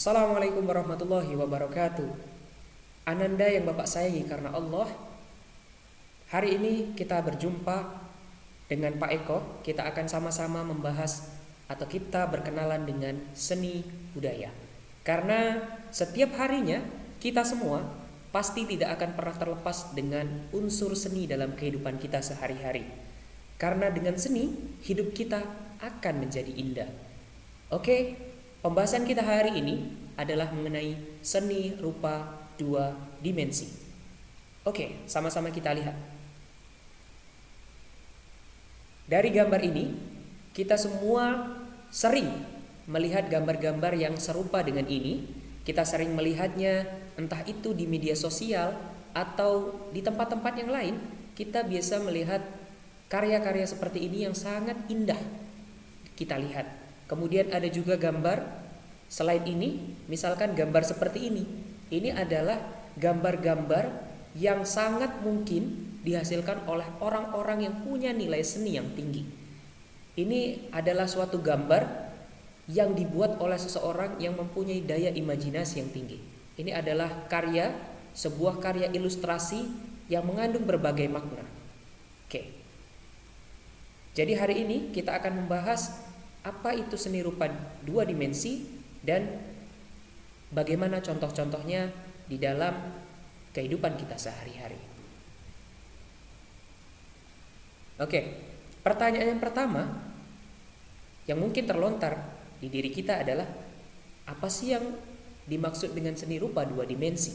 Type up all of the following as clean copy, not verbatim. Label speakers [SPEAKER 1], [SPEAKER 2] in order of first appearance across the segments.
[SPEAKER 1] Assalamualaikum warahmatullahi wabarakatuh. Ananda yang Bapak sayangi karena Allah, hari ini kita berjumpa dengan Pak Eko. Kita akan sama-sama membahas atau kita berkenalan dengan seni budaya. Karena setiap harinya kita semua pasti tidak akan pernah terlepas dengan unsur seni dalam kehidupan kita sehari-hari. Karena dengan seni, hidup kita akan menjadi indah. Oke, pembahasan kita hari ini adalah mengenai seni rupa dua dimensi. Oke, sama-sama kita lihat. Dari gambar ini, kita semua sering melihat gambar-gambar yang serupa dengan ini. Kita sering melihatnya entah itu di media sosial atau di tempat-tempat yang lain. Kita biasa melihat karya-karya seperti ini yang sangat indah kita lihat. Kemudian ada juga gambar selain ini, misalkan gambar seperti ini. Ini adalah gambar-gambar yang sangat mungkin dihasilkan oleh orang-orang yang punya nilai seni yang tinggi. Ini adalah suatu gambar yang dibuat oleh seseorang yang mempunyai daya imajinasi yang tinggi. Ini adalah sebuah karya ilustrasi yang mengandung berbagai makna. Oke. Jadi hari ini kita akan membahas apa itu seni rupa dua dimensi dan bagaimana contoh-contohnya di dalam kehidupan kita sehari-hari. Oke, pertanyaan yang pertama yang mungkin terlontar di diri kita adalah apa sih yang dimaksud dengan seni rupa dua dimensi?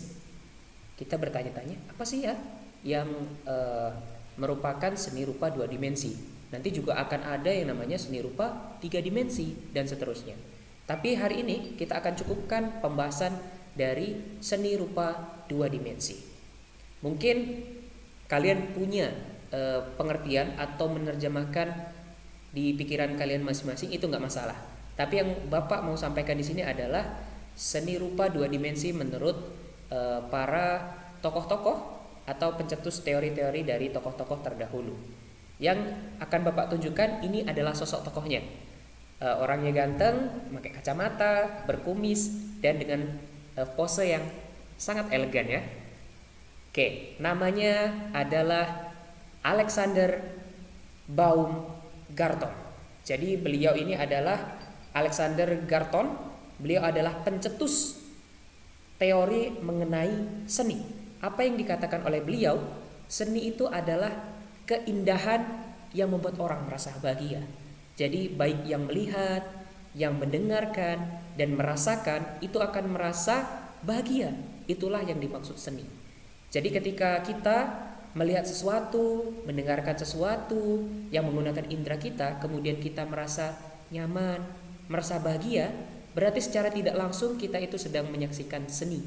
[SPEAKER 1] Kita bertanya-tanya, apa sih ya yang merupakan seni rupa dua dimensi? Nanti juga akan ada yang namanya seni rupa 3 dimensi dan seterusnya. Tapi hari ini kita akan cukupkan pembahasan dari seni rupa 2 dimensi. Mungkin kalian punya pengertian atau menerjemahkan di pikiran kalian masing-masing, itu nggak masalah. Tapi yang Bapak mau sampaikan di sini adalah seni rupa 2 dimensi menurut para tokoh-tokoh atau pencetus teori-teori dari tokoh-tokoh terdahulu. Yang akan Bapak tunjukkan ini adalah sosok tokohnya. Orangnya ganteng, pakai kacamata, berkumis, dan dengan pose yang sangat elegan ya. Oke, namanya adalah Alexander Baumgarten. Jadi beliau ini adalah Alexander Garton. Beliau adalah pencetus teori mengenai seni. Apa yang dikatakan oleh beliau, seni itu adalah keindahan yang membuat orang merasa bahagia. Jadi baik yang melihat, yang mendengarkan, dan merasakan itu akan merasa bahagia. Itulah yang dimaksud seni. Jadi ketika kita melihat sesuatu, mendengarkan sesuatu yang menggunakan indera kita, kemudian kita merasa nyaman, merasa bahagia, berarti secara tidak langsung kita itu sedang menyaksikan seni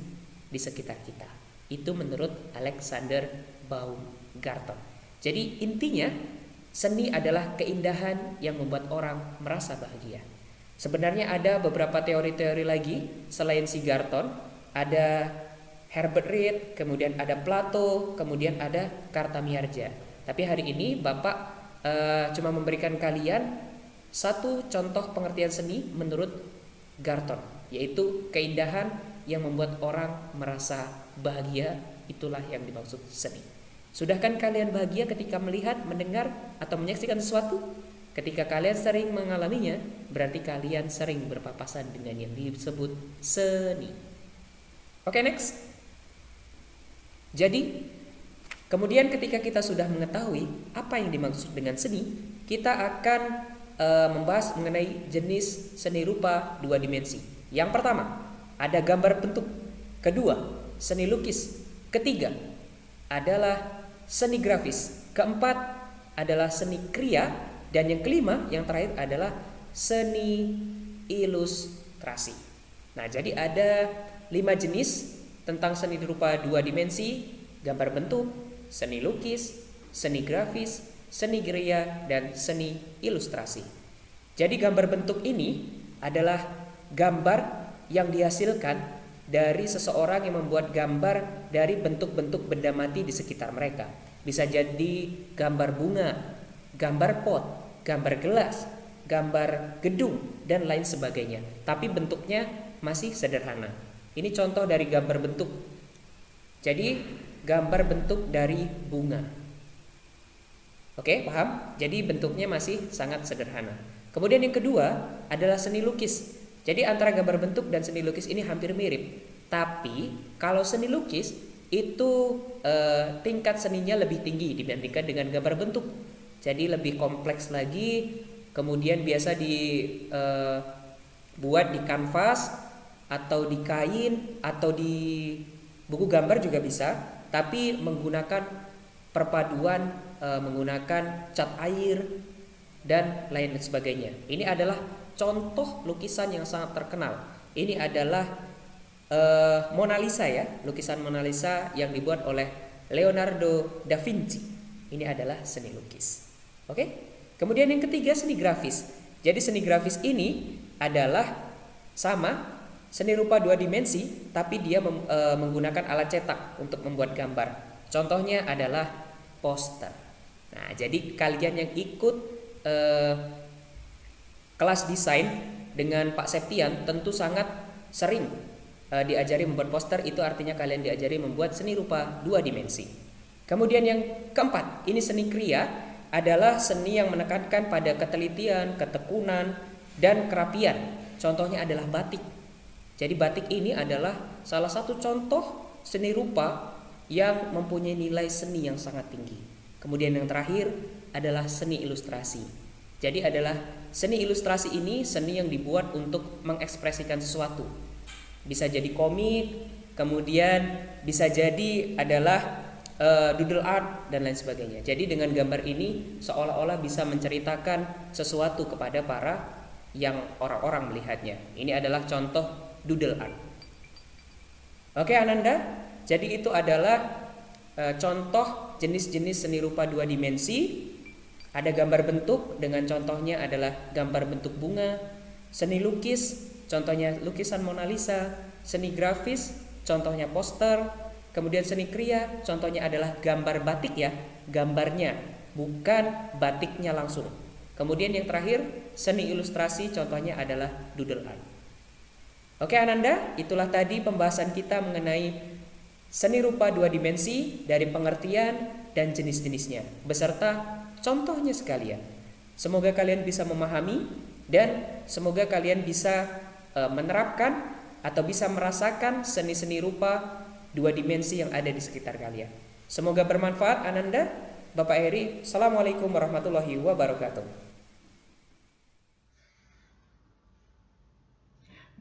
[SPEAKER 1] di sekitar kita. Itu menurut Alexander Baumgarten. Jadi intinya seni adalah keindahan yang membuat orang merasa bahagia. Sebenarnya ada beberapa teori-teori lagi selain si Garton. Ada Herbert Reed, kemudian ada Plato, kemudian ada Kartamiarja. Tapi hari ini Bapak cuma memberikan kalian satu contoh pengertian seni menurut Garton, yaitu keindahan yang membuat orang merasa bahagia. Itulah yang dimaksud seni. Sudahkah kalian bahagia ketika melihat, mendengar, atau menyaksikan sesuatu? Ketika kalian sering mengalaminya, berarti kalian sering berpapasan dengan yang disebut seni. Oke, next. Jadi, kemudian ketika kita sudah mengetahui apa yang dimaksud dengan seni, kita akan membahas mengenai jenis seni rupa dua dimensi. Yang pertama, ada gambar bentuk. Kedua, seni lukis. Ketiga, adalah seni grafis. Keempat adalah seni kriya. Dan yang kelima, yang terakhir adalah seni ilustrasi. Nah, jadi ada 5 jenis tentang seni rupa 2 dimensi: gambar bentuk, seni lukis, seni grafis, seni kriya, dan seni ilustrasi. Jadi gambar bentuk ini adalah gambar yang dihasilkan dari seseorang yang membuat gambar dari bentuk-bentuk benda mati di sekitar mereka. Bisa jadi gambar bunga, gambar pot, gambar gelas, gambar gedung, dan lain sebagainya. Tapi bentuknya masih sederhana. Ini contoh dari gambar bentuk. Jadi gambar bentuk dari bunga. Oke, paham? Jadi bentuknya masih sangat sederhana. Kemudian yang kedua adalah seni lukis. Jadi antara gambar bentuk dan seni lukis ini hampir mirip. Tapi kalau seni lukis itu tingkat seninya lebih tinggi dibandingkan dengan gambar bentuk. Jadi lebih kompleks lagi. Kemudian biasa dibuat di kanvas atau di kain atau di buku gambar juga bisa, tapi menggunakan perpaduan menggunakan cat air dan lain sebagainya. Ini adalah contoh lukisan yang sangat terkenal. Ini adalah Mona Lisa ya, lukisan Mona Lisa yang dibuat oleh Leonardo da Vinci. Ini adalah seni lukis. Oke? Kemudian yang ketiga seni grafis. Jadi seni grafis ini adalah sama seni rupa 2 dimensi, tapi dia menggunakan alat cetak untuk membuat gambar. Contohnya adalah poster. Nah, jadi kalian yang ikut kelas desain dengan Pak Septian tentu sangat sering diajari membuat poster. Itu artinya kalian diajari membuat seni rupa 2 dimensi. Kemudian yang keempat, ini seni kriya, adalah seni yang menekankan pada ketelitian, ketekunan, dan kerapian. Contohnya adalah batik. Jadi batik ini adalah salah satu contoh seni rupa yang mempunyai nilai seni yang sangat tinggi. Kemudian yang terakhir adalah seni ilustrasi. Jadi adalah seni ilustrasi ini seni yang dibuat untuk mengekspresikan sesuatu. Bisa jadi komik, kemudian bisa jadi adalah doodle art dan lain sebagainya. Jadi dengan gambar ini seolah-olah bisa menceritakan sesuatu kepada para yang orang-orang melihatnya. Ini adalah contoh doodle art. Oke Ananda, jadi itu adalah contoh jenis-jenis seni rupa 2 dimensi. Ada gambar bentuk dengan contohnya adalah gambar bentuk bunga, seni lukis, contohnya lukisan Mona Lisa, seni grafis, contohnya poster. Kemudian seni kriya, contohnya adalah gambar batik ya, gambarnya, bukan batiknya langsung. Kemudian yang terakhir, seni ilustrasi, contohnya adalah doodle art. Oke Ananda, itulah tadi pembahasan kita mengenai seni rupa 2 dimensi dari pengertian dan jenis-jenisnya, beserta contohnya sekalian. Semoga kalian bisa memahami dan semoga kalian bisa menerapkan atau bisa merasakan seni-seni rupa 2 dimensi yang ada di sekitar kalian. Semoga bermanfaat Ananda, Bapak Heri. Assalamualaikum warahmatullahi wabarakatuh.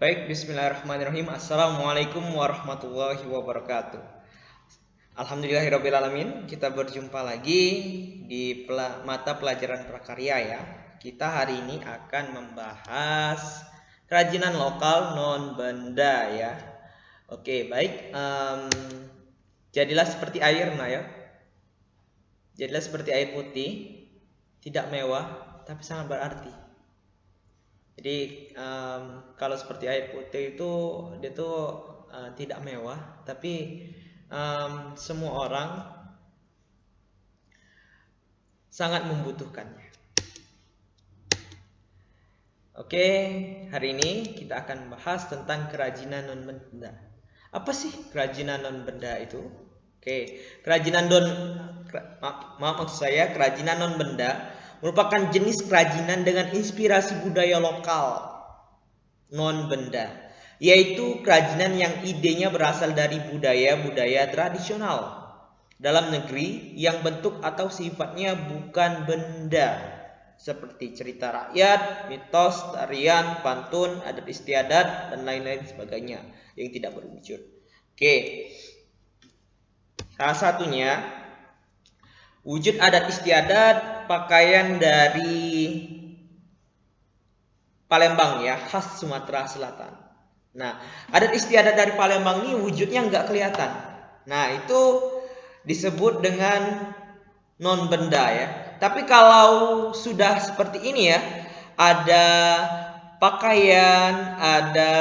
[SPEAKER 2] Baik, bismillahirrahmanirrahim. Assalamualaikum warahmatullahi wabarakatuh. Alhamdulillahirrabbilalamin. Kita berjumpa lagi di mata pelajaran prakarya ya. Kita hari ini akan membahas kerajinan lokal non benda ya. Oke, baik. Jadilah seperti air, nah ya. Jadilah seperti air putih, tidak mewah, tapi sangat berarti. Jadi kalau seperti air putih itu dia tuh tidak mewah, tapi semua orang sangat membutuhkannya. Oke, hari ini kita akan membahas tentang kerajinan non benda. Apa sih kerajinan non benda itu? Oke, kerajinan kerajinan non benda merupakan jenis kerajinan dengan inspirasi budaya lokal non benda, yaitu kerajinan yang idenya berasal dari budaya-budaya tradisional dalam negeri yang bentuk atau sifatnya bukan benda, seperti cerita rakyat, mitos, tarian, pantun, adat istiadat, dan lain-lain sebagainya yang tidak berwujud. Oke, salah satunya wujud adat istiadat pakaian dari Palembang ya, khas Sumatera Selatan. Nah, adat istiadat dari Palembang ini wujudnya nggak kelihatan. Nah, itu disebut dengan non benda ya. Tapi kalau sudah seperti ini ya, ada pakaian, ada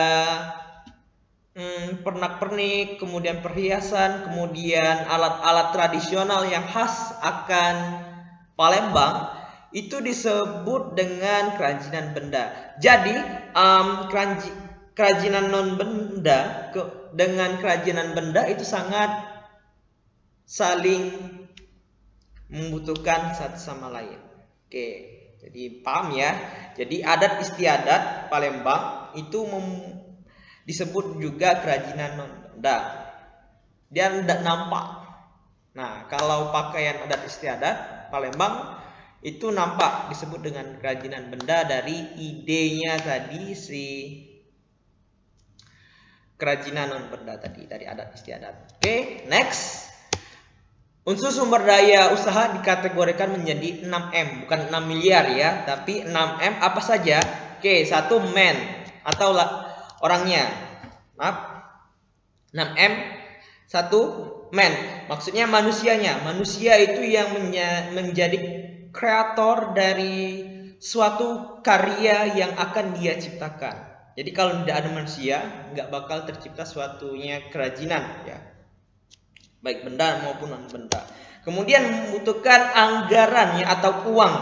[SPEAKER 2] pernak-pernik, kemudian perhiasan, kemudian alat-alat tradisional yang khas akan Palembang, itu disebut dengan kerajinan benda. Jadi kerajinan non benda dengan kerajinan benda itu sangat saling membutuhkan satu sama lain. Oke, jadi paham ya. Jadi adat istiadat Palembang itu disebut juga kerajinan non benda. Dia tidak nampak. Nah, kalau pakaian adat istiadat Palembang itu nampak, disebut dengan kerajinan benda dari idenya tadi, si kerajinan non benda tadi dari adat istiadat. Oke, next. Unsur sumber daya usaha dikategorikan menjadi 6M, bukan 6 miliar ya, tapi 6M apa saja? Oke, 1 man atau orangnya. Maaf. 6M, 1 man. Maksudnya manusianya. Manusia itu yang menjadi kreator dari suatu karya yang akan dia ciptakan. Jadi kalau tidak ada manusia, nggak bakal tercipta suatunya kerajinan ya. Baik benda maupun non benda. Kemudian membutuhkan anggarannya atau uang,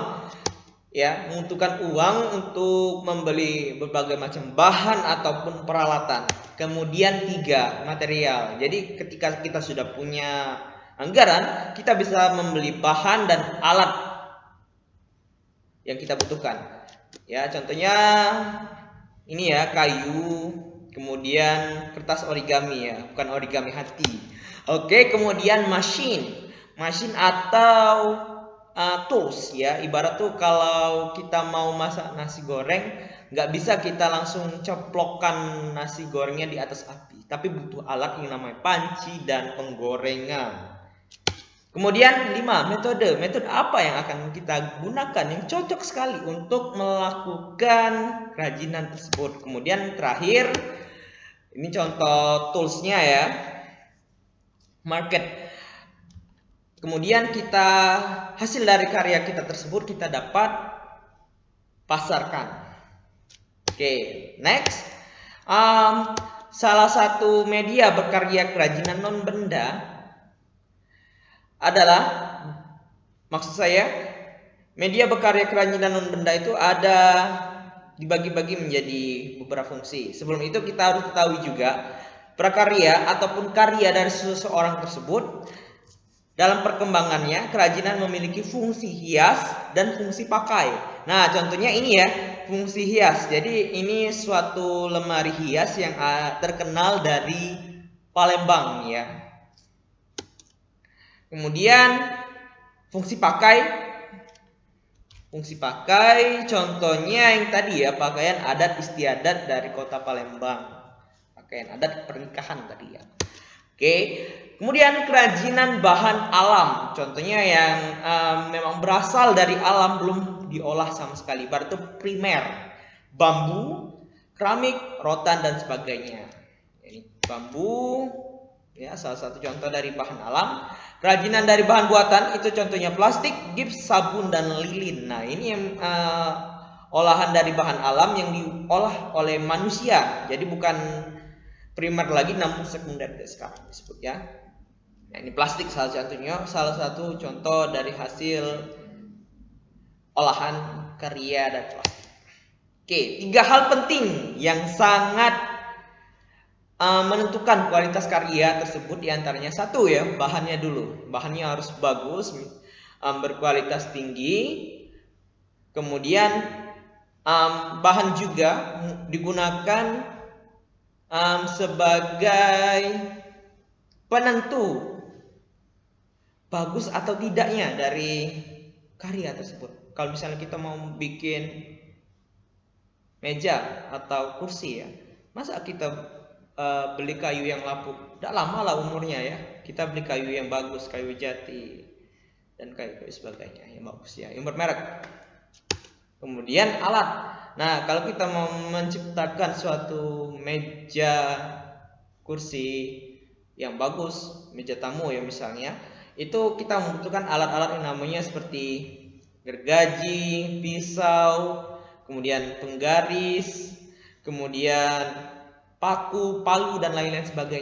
[SPEAKER 2] ya, membutuhkan uang untuk membeli berbagai macam bahan ataupun peralatan. Kemudian 3, material. Jadi ketika kita sudah punya anggaran, kita bisa membeli bahan dan alat yang kita butuhkan. Ya, contohnya ini ya, kayu, kemudian kertas origami ya, bukan origami hati. Oke, kemudian mesin atau tools ya. Ibarat tuh kalau kita mau masak nasi goreng, nggak bisa kita langsung ceplokkan nasi gorengnya di atas api, tapi butuh alat yang namanya panci dan penggorengan. Kemudian 5, metode. Metode apa yang akan kita gunakan yang cocok sekali untuk melakukan kerajinan tersebut. Kemudian terakhir, ini contoh toolsnya ya. Market. Kemudian kita hasil dari karya kita tersebut kita dapat pasarkan. Oke, next. Salah satu media berkarya kerajinan non benda adalah, maksud saya, media berkarya kerajinan non benda itu ada dibagi-bagi menjadi beberapa fungsi. Sebelum itu kita harus ketahui juga prakarya ataupun karya dari seseorang tersebut dalam perkembangannya kerajinan memiliki fungsi hias dan fungsi pakai. Nah, contohnya ini ya, fungsi hias. Jadi ini suatu lemari hias yang terkenal dari Palembang ya. Kemudian fungsi pakai. Fungsi pakai contohnya yang tadi ya, pakaian adat istiadat dari kota Palembang. Pakaian adat pernikahan tadi ya. Oke. Kemudian kerajinan bahan alam, contohnya yang memang berasal dari alam, belum diolah sama sekali, berarti primer, bambu, keramik, rotan dan sebagainya. Ini bambu, ya, salah satu contoh dari bahan alam. Kerajinan dari bahan buatan itu contohnya plastik, gips, sabun dan lilin. Nah, ini yang olahan dari bahan alam yang diolah oleh manusia, jadi bukan primer lagi, namun sekunder sekarang disebut ya. Nah, ini plastik salah satu contoh dari hasil olahan karya dan plastik. Oke, 3 hal penting yang sangat menentukan kualitas karya tersebut, diantaranya 1 ya, bahannya dulu. Bahannya harus bagus, berkualitas tinggi. Kemudian bahan juga digunakan sebagai penentu bagus atau tidaknya dari karya tersebut. Kalau misalnya kita mau bikin meja atau kursi ya, masa kita beli kayu yang lapuk? Tidak lama lah umurnya ya. Kita beli kayu yang bagus, kayu jati dan kayu sebagainya yang bagus ya, yang bermerek. Kemudian alat. Nah, kalau kita mau menciptakan suatu meja kursi yang bagus, meja tamu ya misalnya, itu kita membutuhkan alat-alat yang namanya seperti gergaji, pisau, kemudian penggaris, kemudian paku, palu dan lain-lain sebagainya.